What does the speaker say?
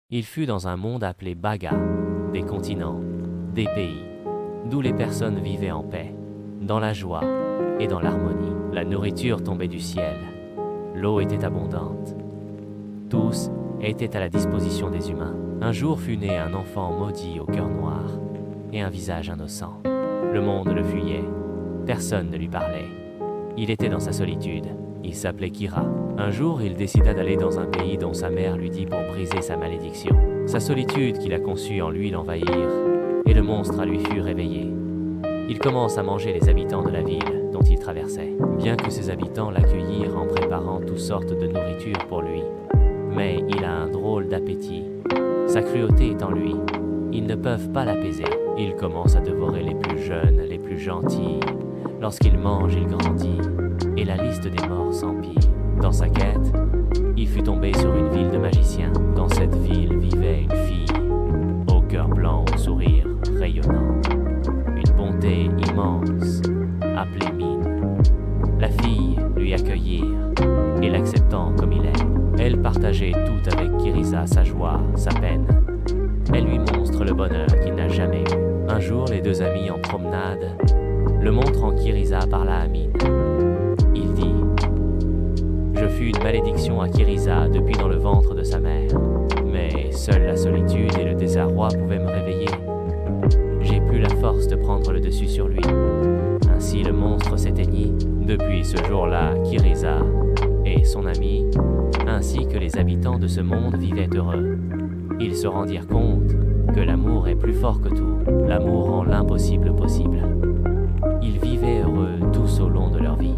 Il fut dans un monde appelé Baga, des continents, des pays, d'où les personnes vivaient en paix, dans la joie et dans l'harmonie. La nourriture tombait du ciel, l'eau était abondante. Tous étaient à la disposition des humains. Un jour fut né un enfant maudit au cœur noir et un visage innocent. Le monde le fuyait, personne ne lui parlait. Il était dans sa solitude, il s'appelait Kira. Un jour, il décida d'aller dans un pays dont sa mère lui dit pour briser sa malédiction. Sa solitude qu'il a conçue en lui l'envahir, et le monstre à lui fut réveillé. Il commence à manger les habitants de la ville dont il traversait, bien que ses habitants l'accueillirent en préparant toutes sortes de nourriture pour lui. Mais il a un drôle d'appétit. Sa cruauté est en lui. Ils ne peuvent pas l'apaiser. Il commence à dévorer les plus jeunes, les plus gentils. Lorsqu'il mange, il grandit, et la liste des morts s'empile. Dans sa quête, il fut tombé sur une ville de magiciens. Dans cette ville vivait une fille, au cœur blanc, au sourire rayonnant. Une bonté immense, appelée Mine. La fille lui accueillirent, et l'acceptant comme il est. Elle partageait tout avec Kiriza, sa joie, sa peine. Elle lui montre le bonheur qu'il n'a jamais eu. Un jour, les deux amis en promenade, le montrant Kiriza parla à Mine. Il dit: je fus une malédiction à Kiriza depuis dans le ventre de sa mère, mais seule la solitude et le désarroi pouvaient me réveiller. J'ai plus la force de prendre le dessus sur lui. Ainsi le monstre s'éteignit. Depuis ce jour-là, Kiriza et son ami, ainsi que les habitants de ce monde vivaient heureux. Ils se rendirent compte que l'amour est plus fort que tout. L'amour rend l'impossible possible. Ils vivaient heureux tous au long de leur vie.